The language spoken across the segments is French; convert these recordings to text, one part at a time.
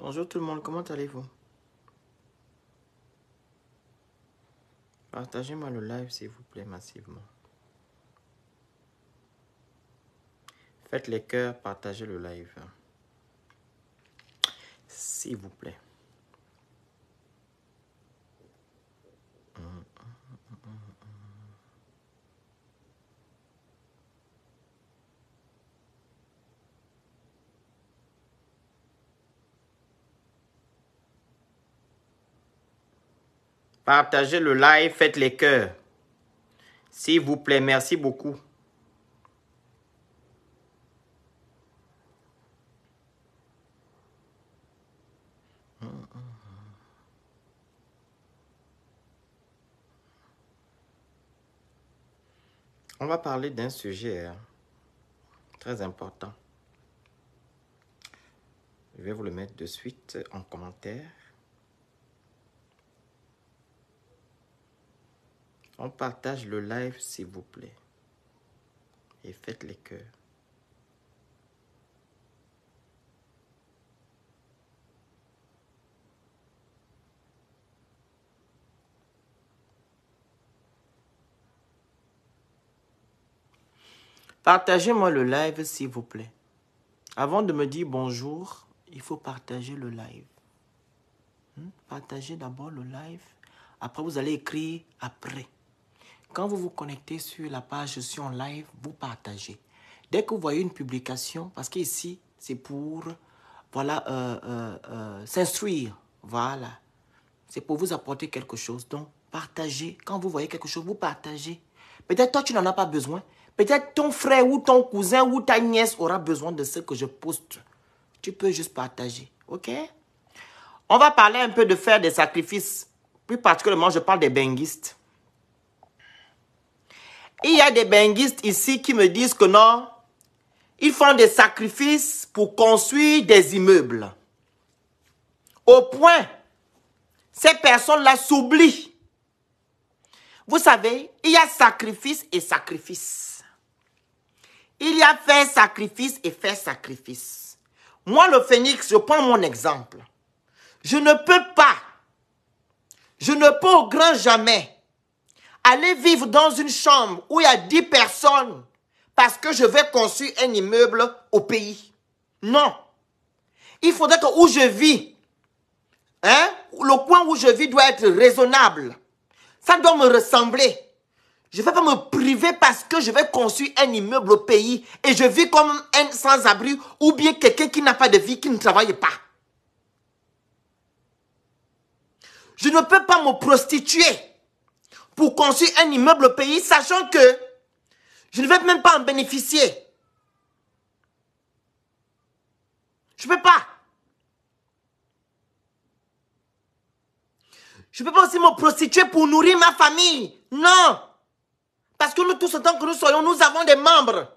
Bonjour tout le monde, comment allez-vous? Partagez-moi le live s'il vous plaît massivement. Faites les cœurs, partagez le live. S'il vous plaît. Partagez le live, faites les cœurs. S'il vous plaît, merci beaucoup. On va parler d'un sujet très important. Je vais vous le mettre de suite en commentaire. On partage le live s'il vous plaît. Et faites les cœurs. Partagez-moi le live s'il vous plaît. Avant de me dire bonjour, il faut partager le live. Partagez d'abord le live. Après, vous allez écrire après. Quand vous vous connectez sur la page « Je suis en live », vous partagez. Dès que vous voyez une publication, parce qu'ici, c'est pour s'instruire. Voilà. C'est pour vous apporter quelque chose. Donc, partagez. Quand vous voyez quelque chose, vous partagez. Peut-être toi, tu n'en as pas besoin. Peut-être ton frère ou ton cousin ou ta nièce aura besoin de ce que je poste. Tu peux juste partager. OK? On va parler un peu de faire des sacrifices. Plus particulièrement, je parle des benguistes. Il y a des benguistes ici qui me disent que non, ils font des sacrifices pour construire des immeubles. Au point, ces personnes-là s'oublient. Vous savez, il y a sacrifice et sacrifice. Il y a faire sacrifice et faire sacrifice. Moi, le phénix, je prends mon exemple. Je ne peux au grand jamais aller vivre dans une chambre où il y a 10 personnes parce que je vais construire un immeuble au pays. Non. Il faudrait que où je vis, le coin où je vis doit être raisonnable. Ça doit me ressembler. Je ne vais pas me priver parce que je vais construire un immeuble au pays et je vis comme un sans-abri ou bien quelqu'un qui n'a pas de vie, qui ne travaille pas. Je ne peux pas me prostituer pour construire un immeuble au pays, sachant que je ne vais même pas en bénéficier. Je ne peux pas. Je ne peux pas aussi me prostituer pour nourrir ma famille. Non. Parce que nous tous, autant que nous soyons, nous avons des membres.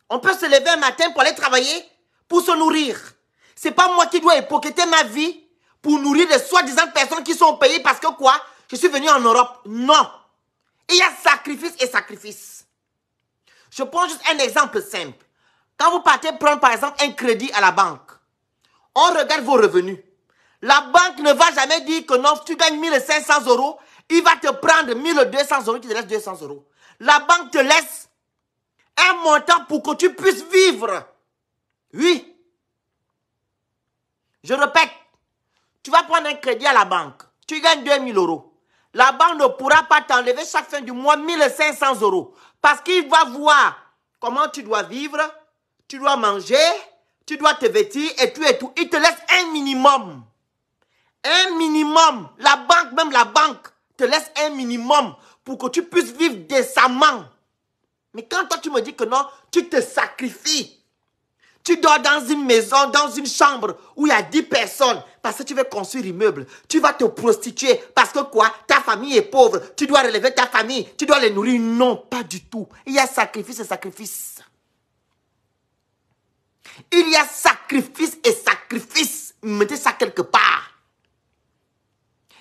On peut se lever un matin pour aller travailler, pour se nourrir. Ce n'est pas moi qui dois hypocriter ma vie pour nourrir des soi-disant personnes qui sont au pays parce que quoi? Je suis venu en Europe. Non. Il y a sacrifice et sacrifice. Je prends juste un exemple simple. Quand vous partez prendre par exemple un crédit à la banque, on regarde vos revenus. La banque ne va jamais dire que non, tu gagnes 1500 €, il va te prendre 1200 €, tu te laisses 200 €. La banque te laisse un montant pour que tu puisses vivre. Oui. Je répète, tu vas prendre un crédit à la banque, tu gagnes 2000 €. La banque ne pourra pas t'enlever chaque fin du mois 1500 € parce qu'il va voir comment tu dois vivre, tu dois manger, tu dois te vêtir et tout et tout. Il te laisse un minimum. Un minimum. La banque, même la banque, te laisse un minimum pour que tu puisses vivre décemment. Mais quand toi tu me dis que non, tu te sacrifies. Tu dors dans une maison, dans une chambre où il y a 10 personnes parce que tu veux construire un immeuble. Tu vas te prostituer parce que quoi? Ta famille est pauvre. Tu dois relever ta famille. Tu dois les nourrir. Non, pas du tout. Il y a sacrifice et sacrifice. Il y a sacrifice et sacrifice. Mettez ça quelque part.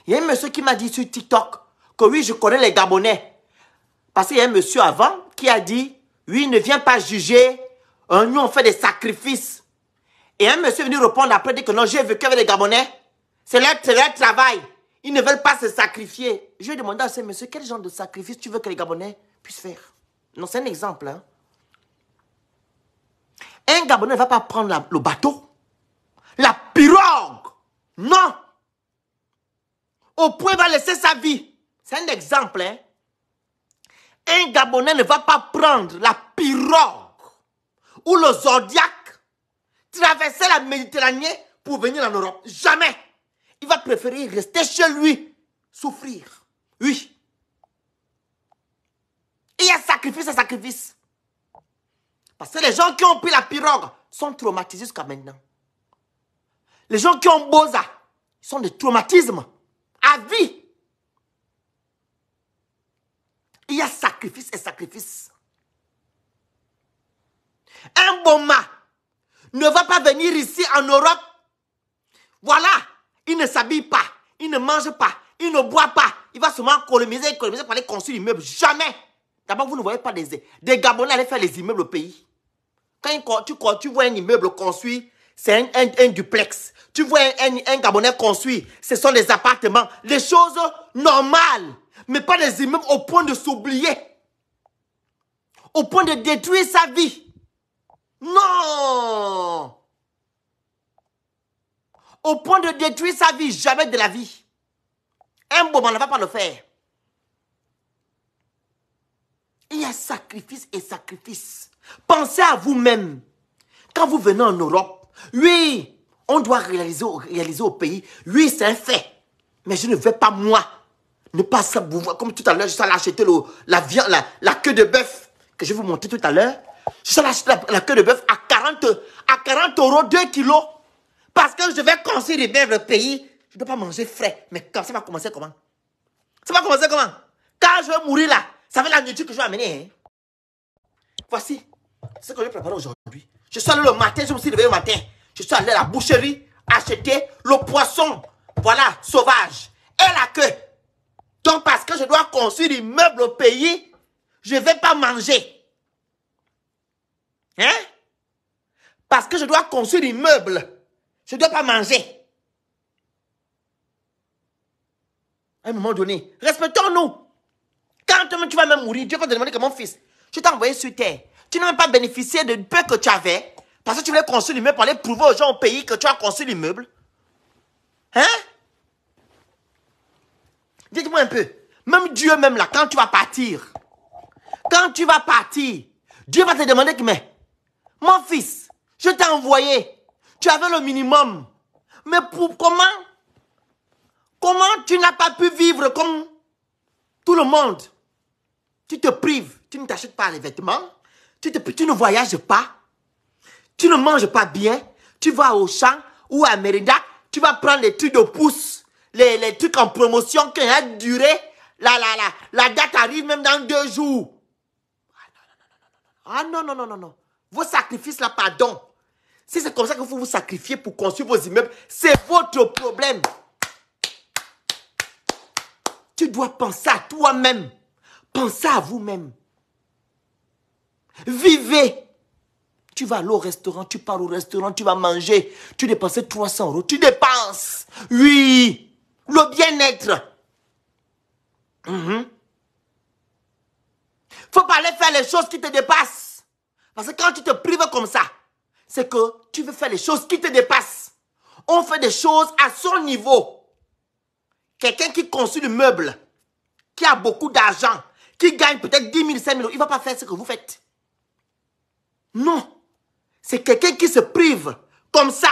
Il y a un monsieur qui m'a dit sur TikTok que oui, je connais les Gabonais. Parce qu'il y a un monsieur avant qui a dit, oui, ne viens pas juger. Nous, on fait des sacrifices. Et un monsieur est venu répondre après, dit que non, j'ai vécu avec les Gabonais. C'est leur travail. Ils ne veulent pas se sacrifier. Je lui ai demandé à ce monsieur, quel genre de sacrifice tu veux que les Gabonais puissent faire? Non, c'est un exemple. Hein. Un Gabonais ne va pas prendre le bateau. La pirogue. Non. Au point, il va laisser sa vie. C'est un exemple. Hein. Un Gabonais ne va pas prendre la pirogue ou le Zodiac, traverser la Méditerranée pour venir en Europe. Jamais. Il va préférer rester chez lui, souffrir. Oui. Il y a sacrifice et sacrifice. Parce que les gens qui ont pris la pirogue sont traumatisés jusqu'à maintenant. Les gens qui ont Boza, ils sont des traumatismes à vie. Il y a sacrifice et sacrifice. Un Boma ne va pas venir ici en Europe. Voilà, il ne s'habille pas, il ne mange pas, il ne boit pas. Il va seulement économiser pour aller construire l'immeuble. Jamais. D'abord, vous ne voyez pas des Gabonais aller faire les immeubles au pays. Quand tu vois un immeuble construit, c'est un duplex. Tu vois un Gabonais construit, ce sont des appartements. Les choses normales, mais pas des immeubles au point de s'oublier. Au point de détruire sa vie. Non! Au point de détruire sa vie, jamais de la vie. Un moment ne va pas le faire. Il y a sacrifice et sacrifice. Pensez à vous-même. Quand vous venez en Europe, oui, on doit réaliser au pays. Oui, c'est un fait. Mais je ne vais pas, moi, ne pas savoir. Comme tout à l'heure, je suis allé acheter la queue de bœuf que je vais vous montrer tout à l'heure. Je suis allé acheter la queue de bœuf à 40 euros 2 kilos. Parce que je vais construire le pays. Je ne dois pas manger frais. Mais quand ça va commencer comment? Ça va commencer comment? Quand je vais mourir là, ça va être la nourriture que je vais amener. Hein? Voici ce que je vais préparer aujourd'hui. Je suis allé le matin, je me suis levé le matin. Je suis allé à la boucherie acheter le poisson. Voilà, sauvage. Et la queue. Donc parce que je dois construire l'immeuble au pays, je ne vais pas manger. Hein? Parce que je dois construire l'immeuble, je ne dois pas manger. À un moment donné, respectons-nous. Quand tu vas même mourir, Dieu va te demander que mon fils, je t'ai envoyé sur terre. Tu n'as même pas bénéficié de peu que tu avais parce que tu voulais construire l'immeuble pour aller prouver aux gens au pays que tu as construit l'immeuble. Hein? Dites-moi un peu. Même Dieu, même là, quand tu vas partir, Dieu va te demander que, mais, mon fils, je t'ai envoyé. Tu avais le minimum. Mais comment tu n'as pas pu vivre comme tout le monde? Tu te prives, tu ne t'achètes pas les vêtements, tu ne voyages pas, tu ne manges pas bien, tu vas au champ ou à Mérida, tu vas prendre les trucs de pouce, les trucs en promotion qui ont duré, la date arrive même dans 2 jours. Ah non, non, non, non, non. Vos sacrifices là, pardon. Si c'est comme ça qu'il faut vous sacrifier pour construire vos immeubles, c'est votre problème. Tu dois penser à toi-même. Pensez à vous-même. Vivez. Tu vas aller au restaurant, tu pars au restaurant, tu vas manger. Tu dépenses 300 euros. Tu dépenses. Oui. Le bien-être. Faut pas aller faire les choses qui te dépassent. Parce que quand tu te prives comme ça, c'est que tu veux faire les choses qui te dépassent. On fait des choses à son niveau. Quelqu'un qui construit le meuble, qui a beaucoup d'argent, qui gagne peut-être 10 000, 5 000 euros, il ne va pas faire ce que vous faites. Non. C'est quelqu'un qui se prive comme ça,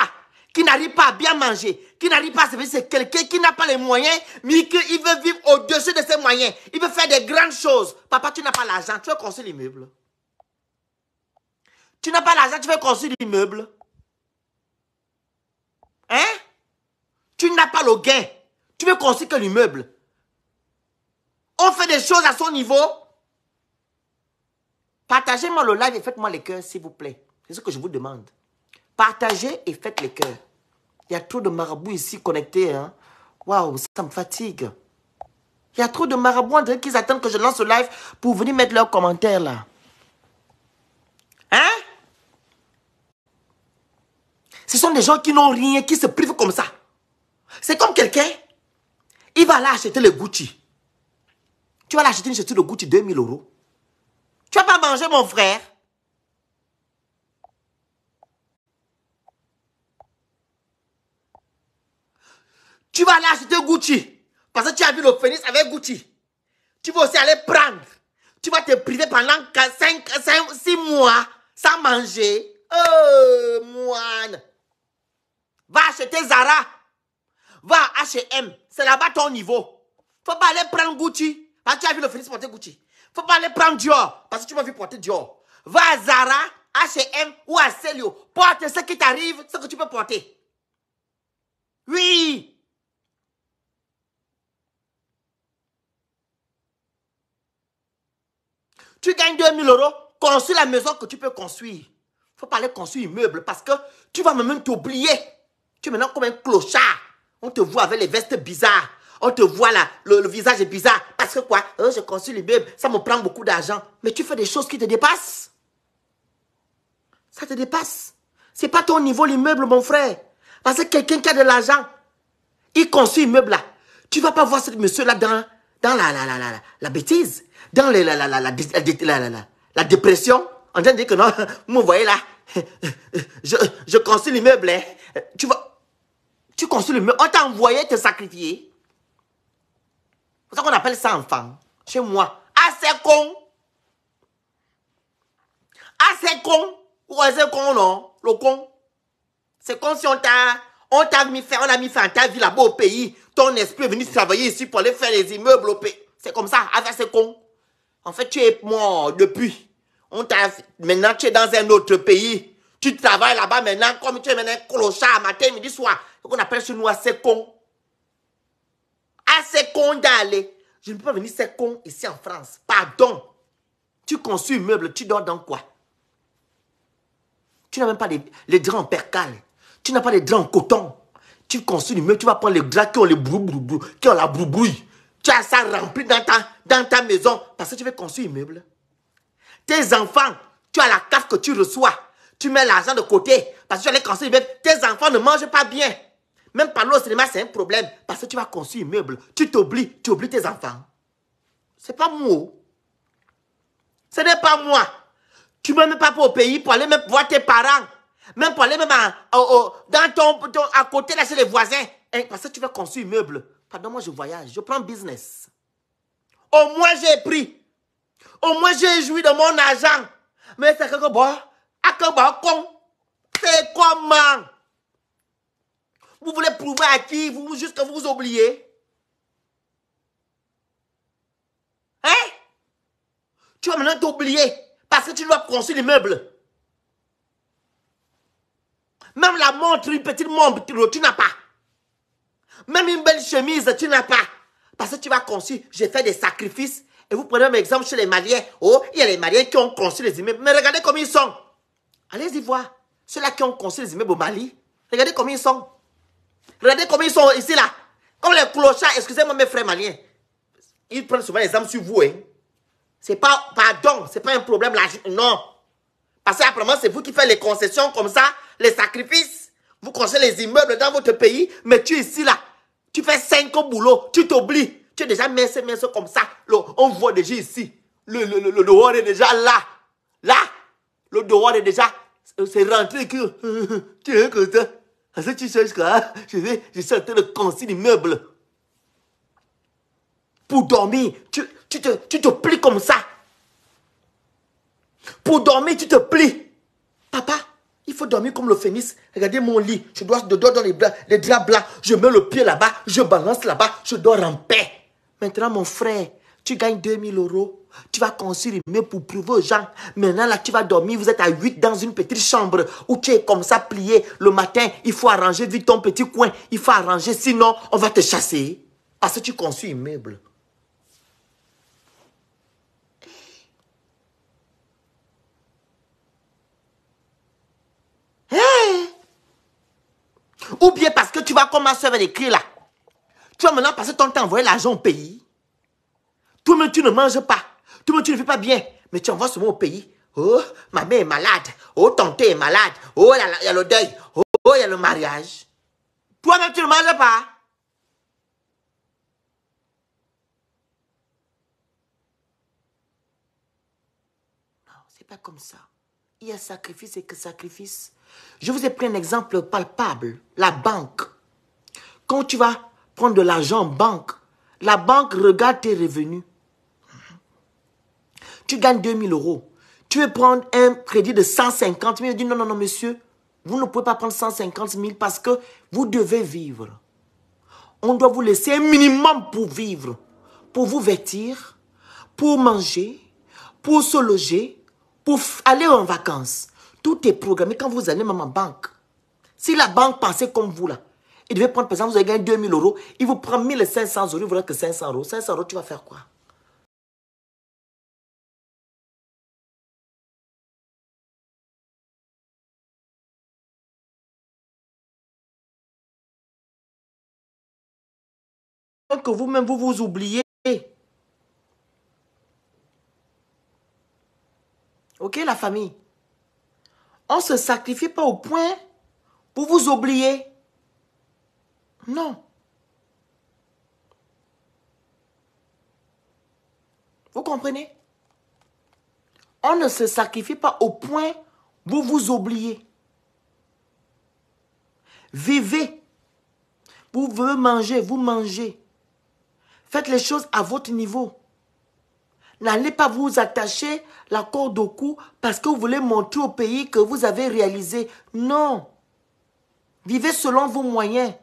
qui n'arrive pas à bien manger, qui n'arrive pas à se vivre. C'est quelqu'un qui n'a pas les moyens, mais qui veut vivre au-dessus de ses moyens. Il veut faire des grandes choses. Papa, tu n'as pas l'argent, tu veux construire l'immeuble. Tu n'as pas l'argent, tu veux construire l'immeuble. Hein? Tu n'as pas le gain. Tu veux construire que l'immeuble. On fait des choses à son niveau. Partagez-moi le live et faites-moi les cœurs, s'il vous plaît. C'est ce que je vous demande. Partagez et faites les cœurs. Il y a trop de marabouts ici connectés. Hein? Waouh, ça me fatigue. Il y a trop de marabouts, on dirait qu'ils attendent que je lance le live pour venir mettre leurs commentaires là. Hein? Ce sont des gens qui n'ont rien, qui se privent comme ça. C'est comme quelqu'un, il va aller acheter le Gucci. Tu vas aller acheter une chaussure de Gucci 2000 €. Tu vas pas manger, mon frère. Tu vas aller acheter Gucci. Parce que tu as vu le phénix avec Gucci. Tu vas aussi aller prendre. Tu vas te priver pendant 6 mois sans manger. Oh, moine. Va acheter Zara. Va à H&M. C'est là-bas ton niveau. Faut pas aller prendre Gucci. Parce que tu as vu le phénix porter Gucci. Faut pas aller prendre Dior. Parce que tu m'as vu porter Dior. Va à Zara, H&M ou à Celio. Porte ce qui t'arrive, ce que tu peux porter. Oui. Tu gagnes 2000 €, construis la maison que tu peux construire. Il ne faut pas aller construire un meuble parce que tu vas même t'oublier. Tu es maintenant comme un clochard. On te voit avec les vestes bizarres. On te voit là, le visage est bizarre. Parce que quoi? Je construis les meubles, ça me prend beaucoup d'argent. Mais tu fais des choses qui te dépassent. Ça te dépasse. Ce n'est pas ton niveau l'immeuble, mon frère. Parce que quelqu'un qui a de l'argent, il construit un meuble là. Tu ne vas pas voir ce monsieur-là dans la bêtise. Dans la dépression, en train de dire que non, vous me voyez là, je construis l'immeuble. Hein. Tu construis l'immeuble, on t'a envoyé te sacrifier. C'est ça qu'on appelle ça enfant. Chez moi, assez con. Assez con. Ou assez con, non? Le con. C'est comme si on a mis fin à ta vie là-bas au pays. Ton esprit est venu travailler ici pour aller faire les immeubles au pays. C'est comme ça, avec ces cons. En fait, tu es mort depuis. Maintenant, tu es dans un autre pays. Tu travailles là-bas maintenant, comme tu es maintenant clochard, matin, midi, soir. C'est qu'on appelle chez nous assez con. Assez con d'aller. Je ne peux pas venir assez con ici en France. Pardon. Tu construis un meuble, tu dors dans quoi? Tu n'as même pas les draps en percale. Tu n'as pas les draps en coton. Tu construis un meuble, tu vas prendre les draps qui ont qui ont la broubrouille. Tu as ça rempli dans ta maison parce que tu veux construire un meuble. Tes enfants, tu as la carte que tu reçois. Tu mets l'argent de côté parce que tu allais construire un meuble. Tes enfants ne mangent pas bien. Même parler au cinéma, c'est un problème parce que tu vas construire un meuble. Tu oublies tes enfants. Ce n'est pas moi. Ce n'est pas moi. Tu ne vas même pas au pays pour aller même voir tes parents. Même pour aller même à côté là chez les voisins. Parce que tu vas construire un meuble. Pardon, moi je voyage, je prends business. Au moins j'ai pris. Au moins j'ai joui de mon argent. Mais c'est que bon, con. C'est comment? Vous voulez prouver à qui? Juste que vous oubliez? Hein? Tu vas maintenant t'oublier parce que tu dois construire l'immeuble. Même la montre, une petite montre, tu n'as pas. Même une belle chemise, tu n'as pas. Parce que tu vas construire. J'ai fait des sacrifices. Et vous prenez un exemple chez les Maliens. Oh, il y a les Maliens qui ont construit les immeubles. Mais regardez comment ils sont. Allez-y voir. Ceux-là qui ont construit les immeubles au Mali. Regardez comment ils sont. Regardez comment ils sont ici, là. Comme les clochards. Excusez-moi, mes frères maliens. Ils prennent souvent l'exemple sur vous. Hein. C'est pas, pardon, c'est pas un problème là. Non. Parce qu'après, c'est vous qui faites les concessions comme ça, les sacrifices. Vous construisez les immeubles dans votre pays, mais tu es ici, là. Tu fais 5 boulots, tu t'oublies. Tu es déjà mince comme ça. On voit déjà ici. Le dehors est déjà là. Là. Le dehors est déjà. C'est rentré que. Tu es comme ça. Parce que tu cherches quoi? Je suis en train de construire l'immeuble. Pour dormir, tu te plies comme ça. Pour dormir, tu te plies. Papa, il faut dormir comme le phénix. Regardez mon lit. Je dois dormir dans les draps blancs. Je mets le pied là-bas. Je balance là-bas. Je dors en paix. Maintenant, mon frère, tu gagnes 2000 €. Tu vas construire une maison pour prouver aux gens. Maintenant, là, tu vas dormir. Vous êtes à 8 dans une petite chambre où tu es comme ça plié. Le matin, il faut arranger vite ton petit coin. Il faut arranger. Sinon, on va te chasser. Parce que tu construis un meuble. Hey! Ou bien parce que tu vas comme ma soeur va écrire là. Tu vas maintenant passer ton temps à envoyer l'argent au pays. Toi-même, tu ne manges pas. Toi-même, tu ne fais pas bien. Mais tu envoies souvent au pays. Oh, ma mère est malade. Oh, tante est malade. Oh, il y a le deuil. Oh, Oh, il y a le mariage. Toi-même, tu ne manges pas. Non, c'est pas comme ça. Il y a sacrifice et que sacrifice. Je vous ai pris un exemple palpable. La banque. Quand tu vas prendre de l'argent en banque, la banque regarde tes revenus. Tu gagnes 2000 euros. Tu veux prendre un crédit de 150 000. Il dit non, non, non, monsieur. Vous ne pouvez pas prendre 150 000 parce que vous devez vivre. On doit vous laisser un minimum pour vivre. Pour vous vêtir, pour manger, pour se loger, pour aller en vacances. Tout est programmé quand vous allez même en banque. Si la banque pensait comme vous là, il devait prendre, par exemple, vous avez gagné 2000 euros, il vous prend 1500 euros, il vous reste que 500 euros. 500 euros, tu vas faire quoi? Que vous-même, vous vous oubliez. Ok, la famille? On ne se sacrifie pas au point pour vous oublier. Non. Vous comprenez? On ne se sacrifie pas au point pour vous oublier. Vivez. Vous voulez manger, vous mangez. Faites les choses à votre niveau. N'allez pas vous attacher la corde au cou parce que vous voulez montrer au pays que vous avez réalisé. Non. Vivez selon vos moyens.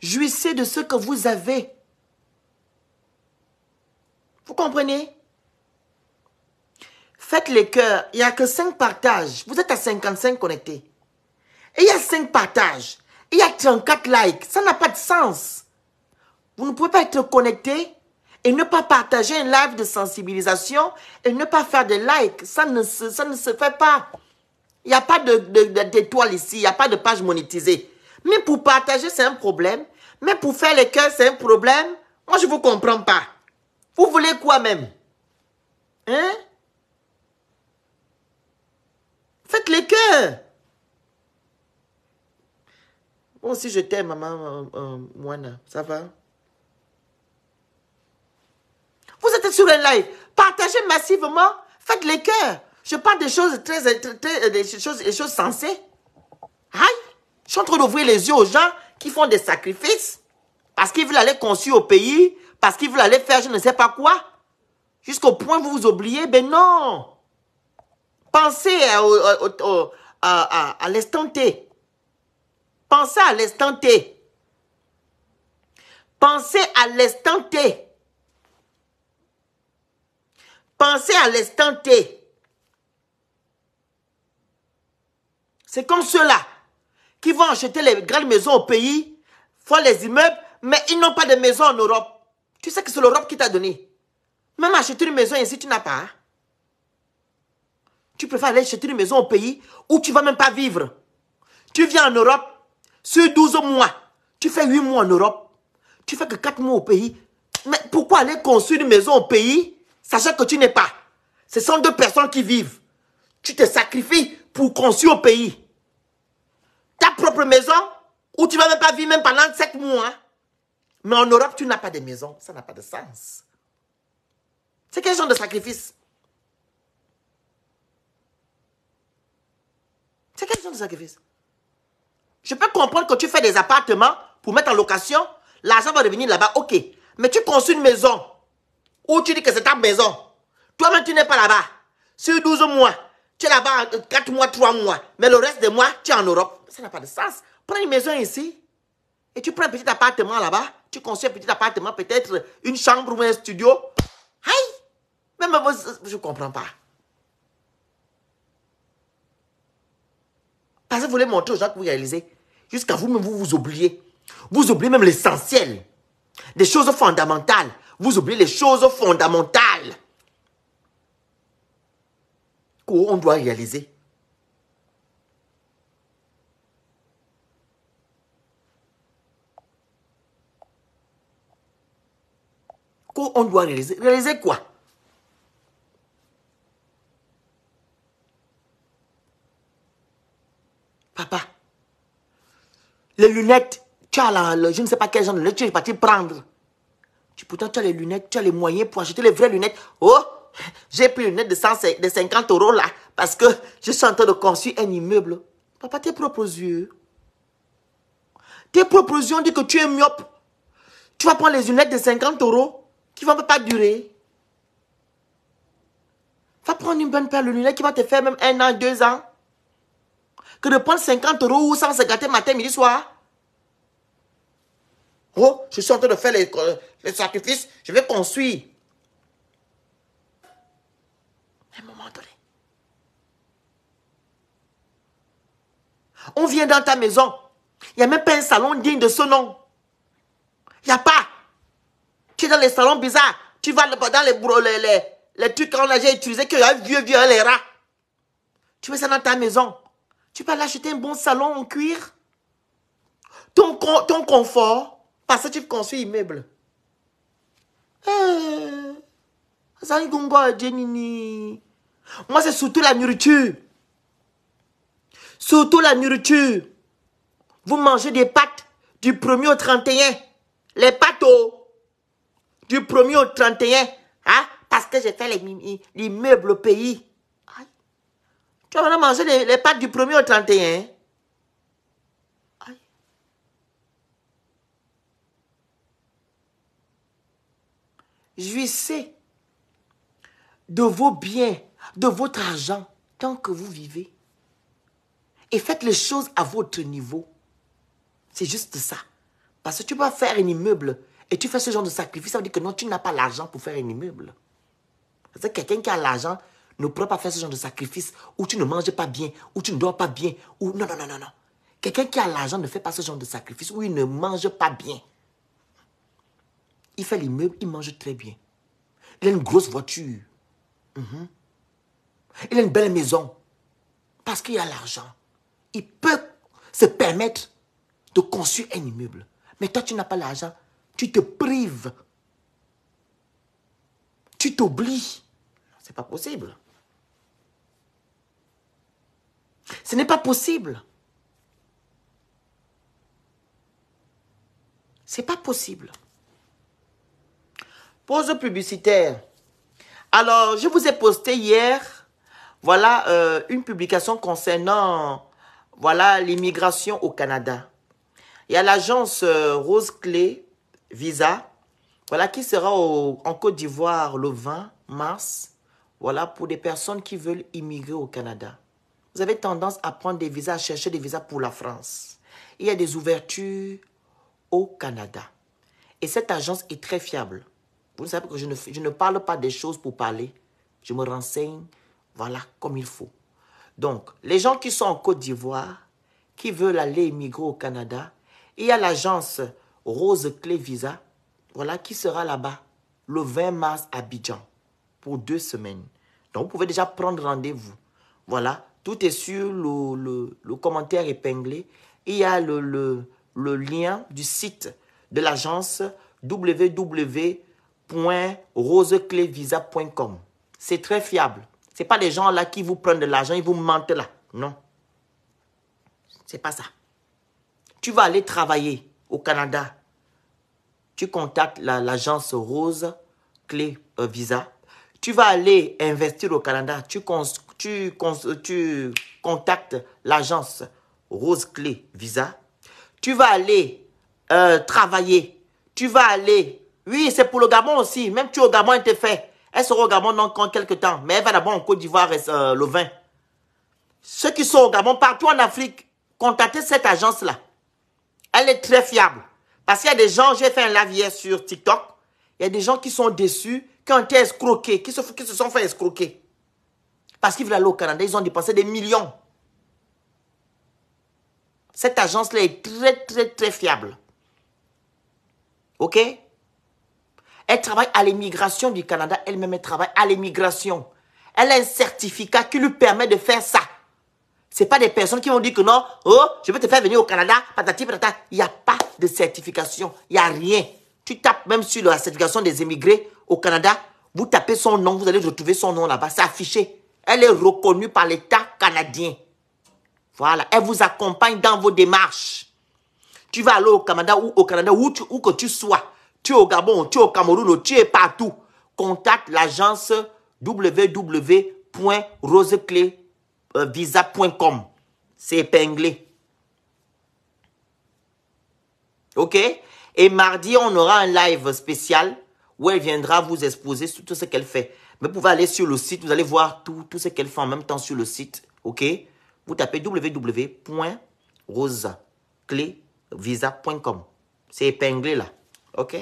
Jouissez de ce que vous avez. Vous comprenez? Faites les cœurs. Il n'y a que 5 partages. Vous êtes à 55 connectés. Et il y a 5 partages. Il y a 34 likes. Ça n'a pas de sens. Vous ne pouvez pas être connecté et ne pas partager un live de sensibilisation et ne pas faire de likes. Ça ne se fait pas. Il n'y a pas d'étoile ici. Il n'y a pas de page monétisée. Mais pour partager, c'est un problème. Mais pour faire les cœurs, c'est un problème. Moi, je ne vous comprends pas. Vous voulez quoi même? Hein? Faites les cœurs. Moi aussi, je t'aime, maman Moana. Ça va? Vous êtes sur un live. Partagez massivement. Faites les cœurs. Je parle des choses des choses sensées. Aïe. Je suis en train d'ouvrir les yeux aux gens qui font des sacrifices. Parce qu'ils veulent aller construire au pays. Parce qu'ils veulent aller faire je ne sais pas quoi. Jusqu'au point où vous vous oubliez. Ben non. Pensez à l'instant T. Pensez à l'instant T. Pensez à l'instant T. Pensez à l'instant T. C'est comme ceux-là qui vont acheter les grandes maisons au pays, font les immeubles, mais ils n'ont pas de maison en Europe. Tu sais que c'est l'Europe qui t'a donné. Même acheter une maison ici, tu n'as pas. Tu préfères aller acheter une maison au pays où tu ne vas même pas vivre. Tu viens en Europe, sur 12 mois, tu fais 8 mois en Europe, tu fais que 4 mois au pays. Mais pourquoi aller construire une maison au pays, sachant que tu n'es pas? Ce sont 2 personnes qui vivent. Tu te sacrifies pour construire au pays. Ta propre maison, où tu ne vas même pas vivre même pendant 7 mois. Mais en Europe, tu n'as pas de maison. Ça n'a pas de sens. C'est quel genre de sacrifice? C'est quel genre de sacrifice? Je peux comprendre que tu fais des appartements pour mettre en location. L'argent va revenir là-bas, ok. Mais tu construis une maison où tu dis que c'est ta maison. Toi-même, tu n'es pas là-bas. Sur 12 mois, tu es là-bas 4 mois, 3 mois. Mais le reste des mois, tu es en Europe. Ça n'a pas de sens. Prends une maison ici et tu prends un petit appartement là-bas. Tu construis un petit appartement, peut-être une chambre ou un studio. Aïe! Même moi, je ne comprends pas. Parce que vous voulez montrer aux gens que vous réalisez. Jusqu'à vous-même, vous vous oubliez. Vous oubliez même l'essentiel. Des choses fondamentales. Vous oubliez les choses fondamentales qu'on doit réaliser. Qu'on doit réaliser. Réaliser quoi? Papa, les lunettes, tu as je ne sais pas quel genre de lunettes, tu es parti prendre. Pourtant, tu as les lunettes, tu as les moyens pour acheter les vraies lunettes. Oh, j'ai pris les lunettes de 50 € là, parce que je suis en train de construire un immeuble. Papa, tes propres yeux. Tes propres yeux ont dit que tu es myope. Tu vas prendre les lunettes de 50 € qui ne vont pas durer. Va prendre une bonne paire de lunettes qui va te faire même 1 an, 2 ans. Que de prendre 50 € ou 150 matin, midi, soir. Oh, je suis en train de faire les sacrifices. Je vais construire. À un moment donné. On vient dans ta maison. Il n'y a même pas un salon digne de ce nom. Il n'y a pas. Tu es dans les salons bizarres. Tu vas dans les trucs qu'on a déjà utilisés, qu'il y a vieux, les rats. Tu mets ça dans ta maison. Tu peux aller acheter un bon salon en cuir. Ton confort. Parce que tu construis immeuble. Moi, c'est surtout la nourriture. Surtout la nourriture. Vous mangez des pâtes du 1er au 31. Les pâtes du 1er au 31. Hein? Parce que j'ai fait l'immeuble au pays. Aïe. Tu vas maintenant manger les pâtes du 1er au 31. Aïe. Jouissez de vos biens, de votre argent, tant que vous vivez. Et faites les choses à votre niveau. C'est juste ça. Parce que tu vas faire un immeuble et tu fais ce genre de sacrifice, ça veut dire que non, tu n'as pas l'argent pour faire un immeuble. Parce que quelqu'un qui a l'argent ne pourra pas faire ce genre de sacrifice où tu ne manges pas bien, où tu ne dors pas bien, ou non. Quelqu'un qui a l'argent ne fait pas ce genre de sacrifice où il ne mange pas bien. Il fait l'immeuble, il mange très bien. Il a une grosse voiture. Il a une belle maison. Parce qu'il a l'argent. Il peut se permettre de construire un immeuble. Mais toi, tu n'as pas l'argent. Tu te prives. Tu t'oublies. C'est pas possible. Ce n'est pas possible. C'est pas possible. Pause publicitaire. Alors, je vous ai posté hier, voilà, une publication concernant, voilà, l'immigration au Canada. Il y a l'agence Rose Clé Visa, voilà, qui sera en Côte d'Ivoire le 20 mars, voilà, pour des personnes qui veulent immigrer au Canada. Vous avez tendance à prendre des visas, à chercher des visas pour la France. Il y a des ouvertures au Canada. Et cette agence est très fiable. Vous savez que je ne parle pas des choses pour parler. Je me renseigne, voilà, comme il faut. Donc, les gens qui sont en Côte d'Ivoire, qui veulent aller immigrer au Canada, il y a l'agence Rose Clé Visa, voilà, qui sera là-bas le 20 mars à Abidjan pour 2 semaines. Donc, vous pouvez déjà prendre rendez-vous. Voilà, tout est sur le commentaire épinglé. Il y a le lien du site de l'agence www.roseclévisa.com. C'est très fiable. Ce n'est pas des gens là qui vous prennent de l'argent, ils vous mentent là. Non. C'est pas ça. Tu vas aller travailler au Canada. Tu contactes l'agence Rose Clé Visa. Tu vas aller investir au Canada. Tu contactes l'agence Rose Clé Visa. Tu vas aller travailler. Tu vas aller. Oui, c'est pour le Gabon aussi. Même tu es au Gabon, elle te fait. Elle sera au Gabon dans quelques temps. Mais elle va d'abord en Côte d'Ivoire le 20. Ceux qui sont au Gabon, partout en Afrique, contactez cette agence-là. Elle est très fiable. Parce qu'il y a des gens, j'ai fait un live hier sur TikTok, il y a des gens qui sont déçus, qui ont été escroqués, qui se sont fait escroquer. Parce qu'ils veulent aller au Canada, ils ont dépensé des millions. Cette agence-là est très fiable. OK? Elle travaille à l'immigration du Canada, elle-même elle travaille à l'immigration. Elle a un certificat qui lui permet de faire ça. Ce n'est pas des personnes qui vont dire que non, oh, je vais te faire venir au Canada, patati patata. Il n'y a pas de certification, il n'y a rien. Tu tapes même sur la certification des immigrés au Canada, vous tapez son nom, vous allez retrouver son nom là-bas, c'est affiché. Elle est reconnue par l'État canadien. Voilà, elle vous accompagne dans vos démarches. Tu vas aller au Canada ou où que tu sois. Tu es au Gabon, tu es au Cameroun, tu es partout. Contacte l'agence www.roseclévisa.com. C'est épinglé. OK? Et mardi, on aura un live spécial où elle viendra vous exposer sur tout ce qu'elle fait. Mais vous pouvez aller sur le site, vous allez voir tout ce qu'elle fait en même temps sur le site. OK? Vous tapez www.roseclévisa.com. C'est épinglé là. OK?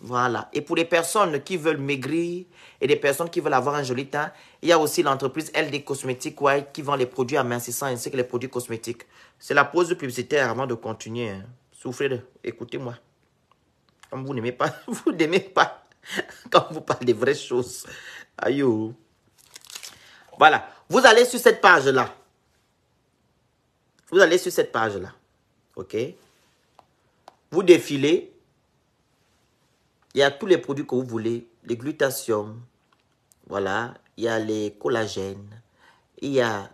Voilà. Et pour les personnes qui veulent maigrir et des personnes qui veulent avoir un joli teint, il y a aussi l'entreprise LD Cosmétiques White qui vend les produits amincissants ainsi que les produits cosmétiques. C'est la pause publicitaire avant de continuer. Hein. Souffrez, écoutez-moi. Comme vous n'aimez pas, vous n'aimez pas quand vous parlez des vraies choses. Aïe. Voilà. Vous allez sur cette page-là. Vous allez sur cette page-là. OK? Vous défilez. Il y a tous les produits que vous voulez. Les glutations. Voilà. Il y a les collagènes. Il y a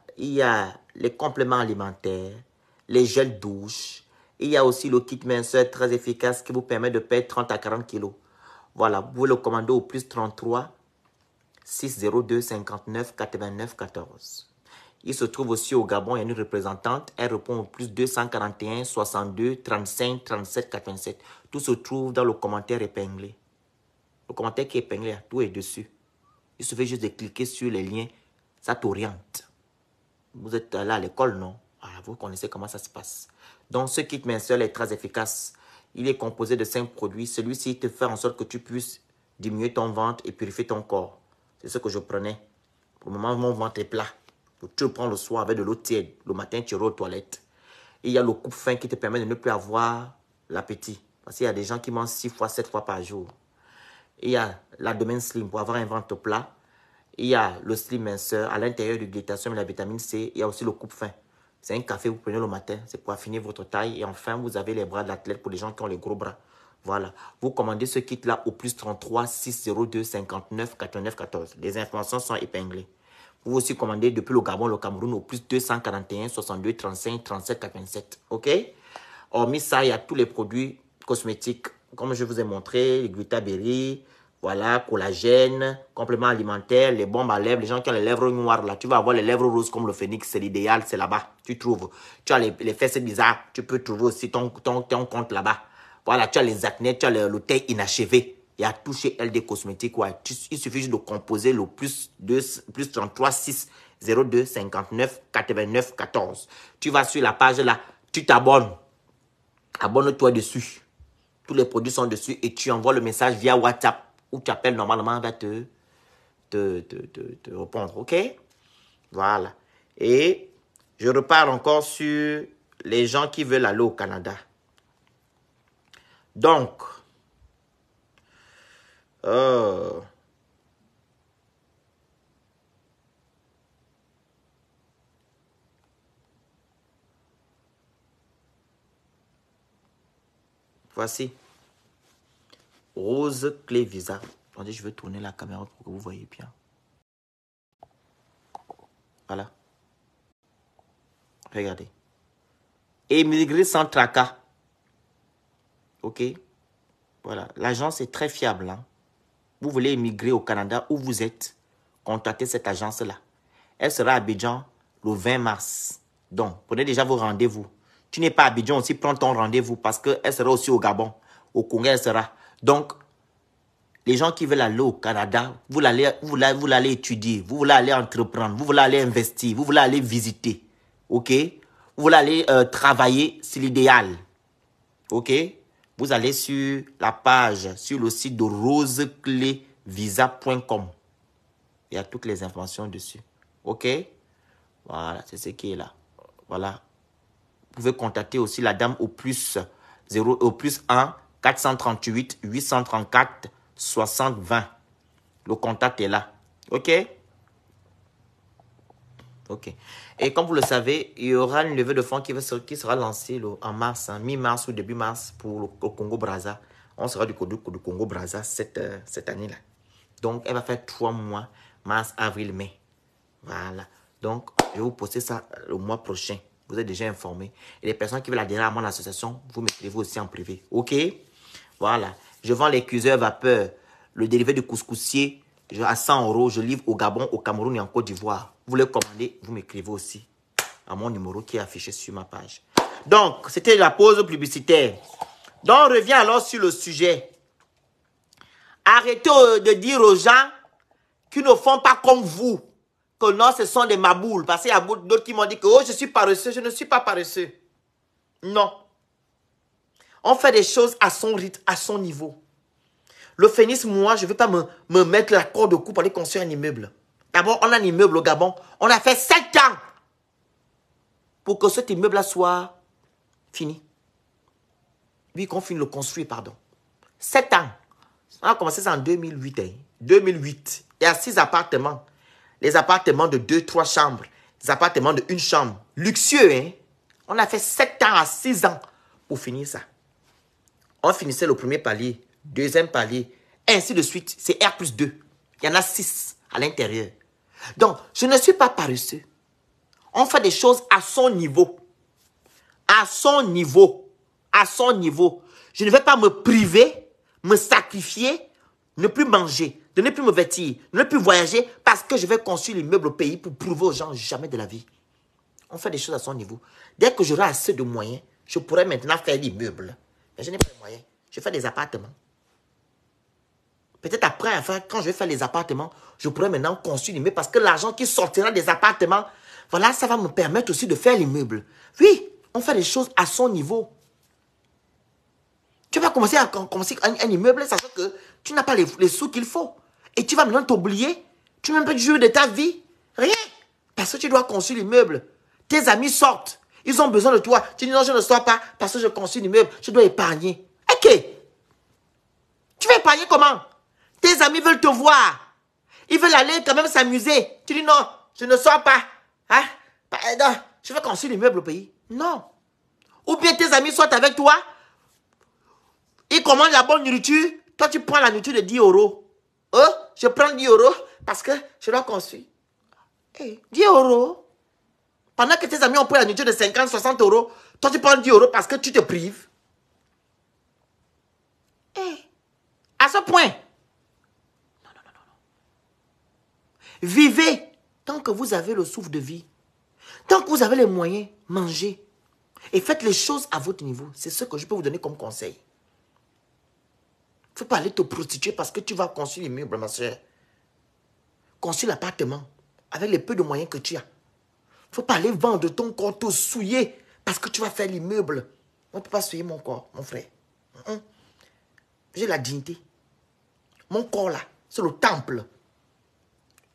les compléments alimentaires. Les gels douche. Il y a aussi le kit minceur très efficace qui vous permet de perdre 30 à 40 kilos. Voilà, vous pouvez le commander au plus 33 602 59 89 14. Il se trouve aussi au Gabon, il y a une représentante. Elle répond au plus 241 62 35 37 87. Tout se trouve dans le commentaire épinglé. Le commentaire qui est épinglé, tout est dessus. Il suffit juste de cliquer sur les liens. Ça t'oriente. Vous êtes là à l'école, non? Ah, vous connaissez comment ça se passe. Donc, ce kit minceur est très efficace. Il est composé de 5 produits. Celui-ci te fait en sorte que tu puisses diminuer ton ventre et purifier ton corps. C'est ce que je prenais. Pour le moment, mon ventre est plat. Tu le prends le soir avec de l'eau tiède. Le matin, tu iras aux toilettes. Et il y a le coupe-faim qui te permet de ne plus avoir l'appétit. Parce qu'il y a des gens qui mangent 6 fois, 7 fois par jour. Et il y a l'abdomen slim pour avoir un ventre plat. Et il y a le slim minceur. À l'intérieur du glutathium et la vitamine C, il y a aussi le coupe-faim. C'est un café que vous prenez le matin, c'est pour affiner votre taille. Et enfin, vous avez les bras d'athlète pour les gens qui ont les gros bras. Voilà. Vous commandez ce kit-là au plus 33 602 59 89 14. Les informations sont épinglées. Vous aussi commandez depuis le Gabon, le Cameroun au plus 241 62 35 37 87. OK? Hormis ça, il y a tous les produits cosmétiques. Comme je vous ai montré, les Glutaberry, voilà, collagène, compléments alimentaires, les bombes à lèvres, les gens qui ont les lèvres noires là, tu vas avoir les lèvres roses comme le phénix, c'est l'idéal, c'est là-bas, tu trouves. Tu as les fesses bizarres, tu peux trouver aussi ton compte là-bas. Voilà, tu as les acnés, tu as le teint inachevé. Il y a tout chez LD Cosmétiques, ouais. Il suffit juste de composer le plus 33 6 02 59 89 14. Tu vas sur la page là, tu t'abonnes. Abonne-toi dessus. Tous les produits sont dessus et tu envoies le message via WhatsApp ou tu appelles normalement, elle va te répondre, ok? Voilà. Et je repars encore sur les gens qui veulent aller au Canada. Donc, voici. Rose Clé Visa. Attendez, je vais tourner la caméra pour que vous voyez bien. Voilà. Regardez. Émigrer sans tracas. Ok. Voilà. L'agence est très fiable. Hein. Vous voulez émigrer au Canada où vous êtes, contactez cette agence-là. Elle sera à Abidjan le 20 mars. Donc, prenez déjà vos rendez-vous. Tu n'es pas à Abidjan aussi, prends ton rendez-vous parce qu'elle sera aussi au Gabon. Au Congo, elle sera. Donc, les gens qui veulent aller au Canada, vous l'allez étudier, vous voulez aller entreprendre, vous voulez aller investir, vous voulez aller visiter. OK? Vous voulez aller travailler, c'est l'idéal. OK? Vous allez sur la page, sur le site de roseclévisa.com. Il y a toutes les informations dessus. OK? Voilà, c'est ce qui est là. Voilà. Vous pouvez contacter aussi la dame au plus 1 438 834 60 20. Le contact est là. OK? OK. Et comme vous le savez, il y aura une levée de fonds qui sera lancée en mars, hein, mi-mars ou début mars pour le Congo-Brazza. On sera du Congo-Brazza cette année-là. Donc, elle va faire 3 mois, mars, avril, mai. Voilà. Donc, Je vais vous poster ça le mois prochain. Vous êtes déjà informés. Et les personnes qui veulent adhérer à mon association, vous m'écrivez aussi en privé. OK? Voilà. Je vends les cuiseurs vapeur, le dérivé du couscoussier à 100 €. Je livre au Gabon, au Cameroun et en Côte d'Ivoire. Vous voulez commander, vous m'écrivez aussi à mon numéro qui est affiché sur ma page. Donc, c'était la pause publicitaire. Donc, on revient alors sur le sujet. Arrêtez de dire aux gens qui ne font pas comme vous, que non, ce sont des maboules. Parce qu'il y a d'autres qui m'ont dit que oh, je suis paresseux. Je ne suis pas paresseux. Non. On fait des choses à son rythme, à son niveau. Le phénix, moi, je ne vais pas me mettre la corde au cou pour aller construire un immeuble. D'abord, on a un immeuble au Gabon. On a fait 7 ans pour que cet immeuble-là soit fini. Oui, qu'on finisse de le construire, pardon. 7 ans. On a commencé ça en 2008. 2008. Il y a 6 appartements. Les appartements de 2-3 chambres. Les appartements de 1 chambre. Luxueux, hein. On a fait 7 ans à 6 ans pour finir ça. On finissait le premier palier, deuxième palier, ainsi de suite. C'est R+2. Il y en a 6 à l'intérieur. Donc, je ne suis pas paresseux. On fait des choses à son niveau. À son niveau. À son niveau. Je ne vais pas me priver, me sacrifier, ne plus manger, de ne plus me vêtir, de ne plus voyager parce que je vais construire l'immeuble au pays pour prouver aux gens jamais de la vie. On fait des choses à son niveau. Dès que j'aurai assez de moyens, je pourrai maintenant faire l'immeuble. Mais je n'ai pas de moyens. Je fais des appartements. Peut-être après, enfin, quand je vais faire les appartements, je pourrai maintenant construire l'immeuble parce que l'argent qui sortira des appartements, voilà, ça va me permettre aussi de faire l'immeuble. Oui, on fait des choses à son niveau. Tu vas commencer à commencer un immeuble, sachant que tu n'as pas les sous qu'il faut. Et tu vas maintenant t'oublier. Tu n'as même pas de jour de ta vie. Rien. Parce que tu dois construire l'immeuble. Tes amis sortent. Ils ont besoin de toi. Tu dis non, je ne sors pas parce que je construis l'immeuble. Je dois épargner. Ok. Tu vas épargner comment? Tes amis veulent te voir. Ils veulent aller quand même s'amuser. Tu dis non, je ne sors pas. Hein? Non, je vais construire l'immeuble au pays. Non. Ou bien tes amis sortent avec toi. Ils commandent la bonne nourriture. Toi, tu prends la nourriture de 10 €. Je prends 10 € parce que je dois construire. Hey, 10 €. Pendant que tes amis ont pris la nourriture de 50, 60 €, toi, tu prends 10 € parce que tu te prives. Hey, à ce point. Non, non, non, non. Vivez tant que vous avez le souffle de vie. Tant que vous avez les moyens, mangez. Et faites les choses à votre niveau. C'est ce que je peux vous donner comme conseil. Il ne faut pas aller te prostituer parce que tu vas construire l'immeuble, ma soeur. Construire l'appartement avec les peu de moyens que tu as. Il ne faut pas aller vendre ton corps, te souiller parce que tu vas faire l'immeuble. On ne peut pas souiller mon corps, mon frère. J'ai la dignité. Mon corps là, c'est le temple.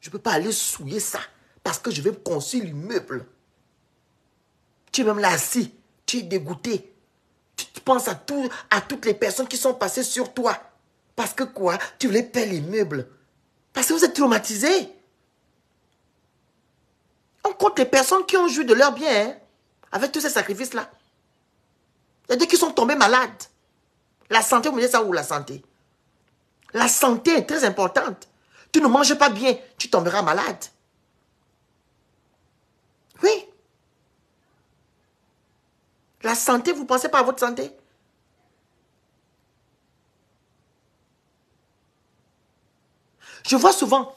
Je ne peux pas aller souiller ça parce que je vais construire l'immeuble. Tu es même là assis, tu es dégoûté. Tu penses à toutes les personnes qui sont passées sur toi. Parce que quoi? Tu voulais payer l'immeuble. Parce que vous êtes traumatisés. On compte les personnes qui ont joué de leur bien, hein, avec tous ces sacrifices-là. Il y a des qui sont tombés malades. La santé, vous me dites ça où la santé? La santé est très importante. Tu ne manges pas bien, tu tomberas malade. Oui. La santé, vous ne pensez pas à votre santé? Je vois souvent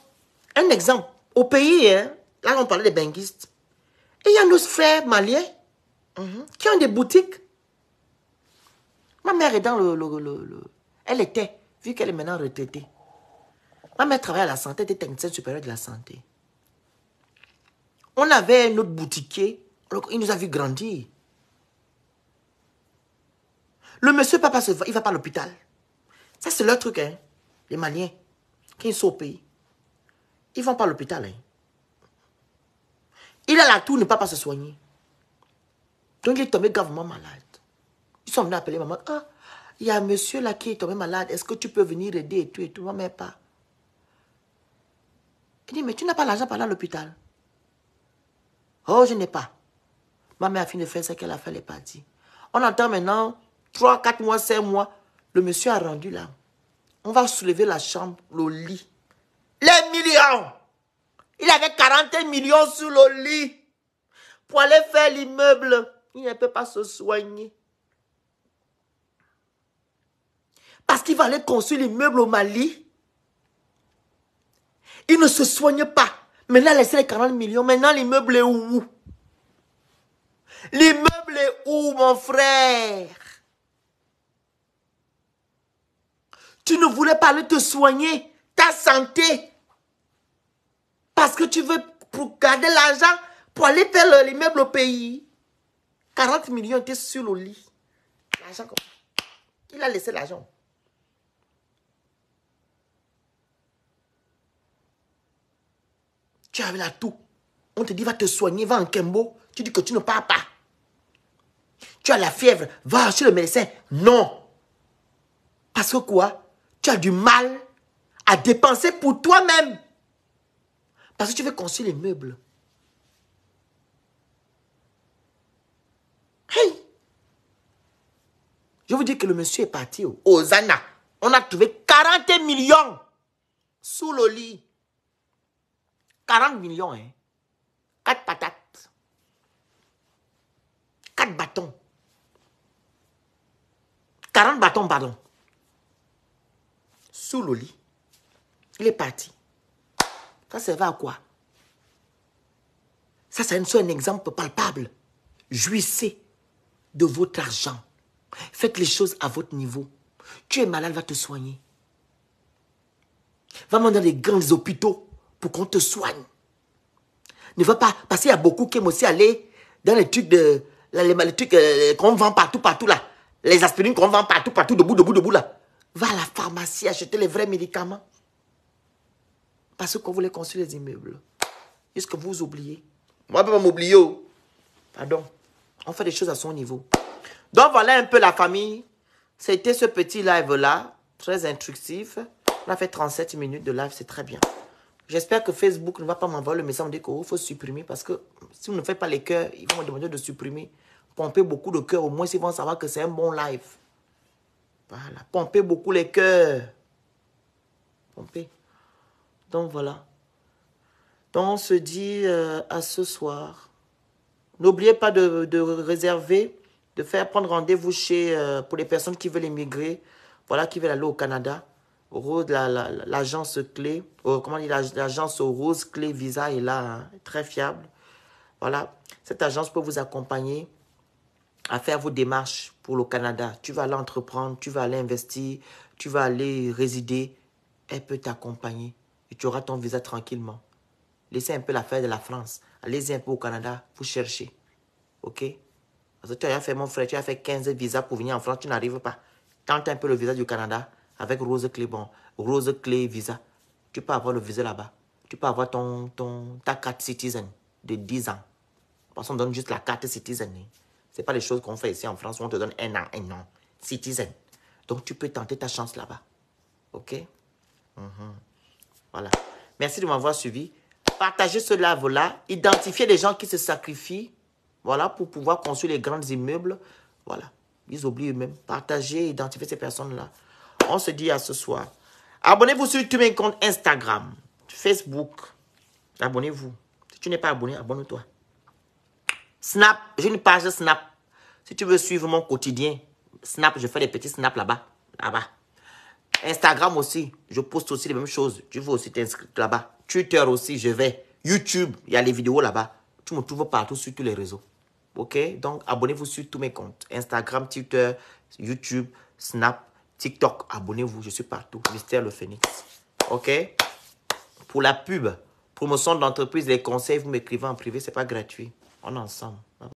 un exemple. Au pays, hein, là on parlait des benguistes. Et il y a nos frères maliens qui ont des boutiques. Ma mère est dans elle était, vu qu'elle est maintenant retraitée. Ma mère travaillait à la santé, elle était technicienne supérieure de la santé. On avait notre boutiquier, il nous a vu grandir. Le monsieur, papa, il ne va pas à l'hôpital. Ça, c'est leur truc, hein, les Maliens. Quand ils sont au pays, ils ne vont pas à l'hôpital. Hein. Il a la tour, ne peut pas se soigner. Donc, il est tombé gravement malade. Ils sont venus appeler maman. Ah, il y a un monsieur là qui est tombé malade. Est-ce que tu peux venir aider et tout et tout? Maman, pas. Il dit, mais tu n'as pas l'argent pour aller à l'hôpital. Oh, je n'ai pas. Ma mère a fini de faire ce qu'elle a fait, elle est partie. On entend maintenant 3, 4 mois, 5 mois. Le monsieur a rendu là. On va soulever la chambre, le lit. Les millions. Il avait 40 millions sur le lit. pour aller faire l'immeuble. Il ne peut pas se soigner. Parce qu'il va aller construire l'immeuble au Mali. Il ne se soigne pas. Maintenant, laissez les 40 millions. Maintenant, l'immeuble est où? L'immeuble est où, mon frère? Tu ne voulais pas aller te soigner, ta santé. Parce que tu veux pour garder l'argent pour aller faire l'immeuble au pays. 40 millions étaient sur le lit. L'argent, il a laissé l'argent. Tu avais là tout. On te dit, va te soigner, va en Kembo. Tu dis que tu ne pars pas. Tu as la fièvre, va chez le médecin. Non. Parce que quoi? Tu as du mal à dépenser pour toi-même. Parce que tu veux construire les meubles. Hey! Je vous dis que le monsieur est parti au Hosanna. On a trouvé 40 millions sous le lit. 40 millions, hein. 4 patates. 4 bâtons. 40 bâtons, pardon. Sous le lit. Il est parti. Ça servait à quoi? Ça, c'est un exemple palpable. Jouissez de votre argent. Faites les choses à votre niveau. Tu es malade, va te soigner. Va dans les grands hôpitaux pour qu'on te soigne. Ne va pas, parce qu'il y a beaucoup qui aiment aussi aller dans les trucs de, les trucs qu'on vend partout là. Les aspirines qu'on vend partout, debout là. Va à la pharmacie acheter les vrais médicaments. Parce qu'on voulait construire les immeubles. Est-ce que vous oubliez? Moi, je ne peux pas m'oublier. Pardon. On fait des choses à son niveau. Donc, voilà un peu la famille. C'était ce petit live-là. Très instructif. On a fait 37 minutes de live. C'est très bien. J'espère que Facebook ne va pas m'envoyer le message. On dit qu'il faut supprimer. Parce que si vous ne faites pas les cœurs, ils vont me demander de supprimer. Pomper beaucoup de cœurs. Au moins, ils vont savoir que c'est un bon live. Voilà. Pomper beaucoup les cœurs. Pomper. Donc, voilà. Donc, on se dit à ce soir. N'oubliez pas de réserver, de faire prendre rendez-vous chez, pour les personnes qui veulent émigrer, voilà, qui veulent aller au Canada. L'agence clé, comment dire, l'agence Rose Clé Visa est là, hein, très fiable. Voilà, cette agence peut vous accompagner à faire vos démarches pour le Canada. Tu vas aller entreprendre, tu vas aller investir, tu vas aller résider. Elle peut t'accompagner et tu auras ton visa tranquillement. Laissez un peu l'affaire de la France. Allez-y un peu au Canada, vous cherchez. Ok? Parce que tu as fait, mon frère, tu as fait 15 visas pour venir en France, tu n'arrives pas. Tente un peu le visa du Canada avec Rose Clé, bon, Rose Clé Visa. Tu peux avoir le visa là-bas. Tu peux avoir ta carte citizen de 10 ans. Parce qu'on donne juste la carte citizen. Ce n'est pas les choses qu'on fait ici en France où on te donne un an. Citizen. Donc tu peux tenter ta chance là-bas. Ok? Voilà. Merci de m'avoir suivi. Partagez ce live-là. Identifiez les gens qui se sacrifient. Voilà, pour pouvoir construire les grands immeubles. Voilà. Ils oublient eux-mêmes. Partagez, identifiez ces personnes-là. On se dit à ce soir. Abonnez-vous sur tous mes comptes Instagram, Facebook. Abonnez-vous. Si tu n'es pas abonné, abonne-toi. Snap, j'ai une page Snap. Si tu veux suivre mon quotidien, Snap, je fais des petits snaps là-bas. Là-bas. Instagram aussi, je poste aussi les mêmes choses. Tu veux aussi t'inscrire là-bas. Twitter aussi, je vais. YouTube, il y a les vidéos là-bas. Tu me trouves partout sur tous les réseaux. Ok? Donc, abonnez-vous sur tous mes comptes. Instagram, Twitter, YouTube, Snap, TikTok. Abonnez-vous, je suis partout. Mystère le Phénix. Ok? Pour la pub, promotion d'entreprise, les conseils, vous m'écrivez en privé, c'est pas gratuit. On est ensemble.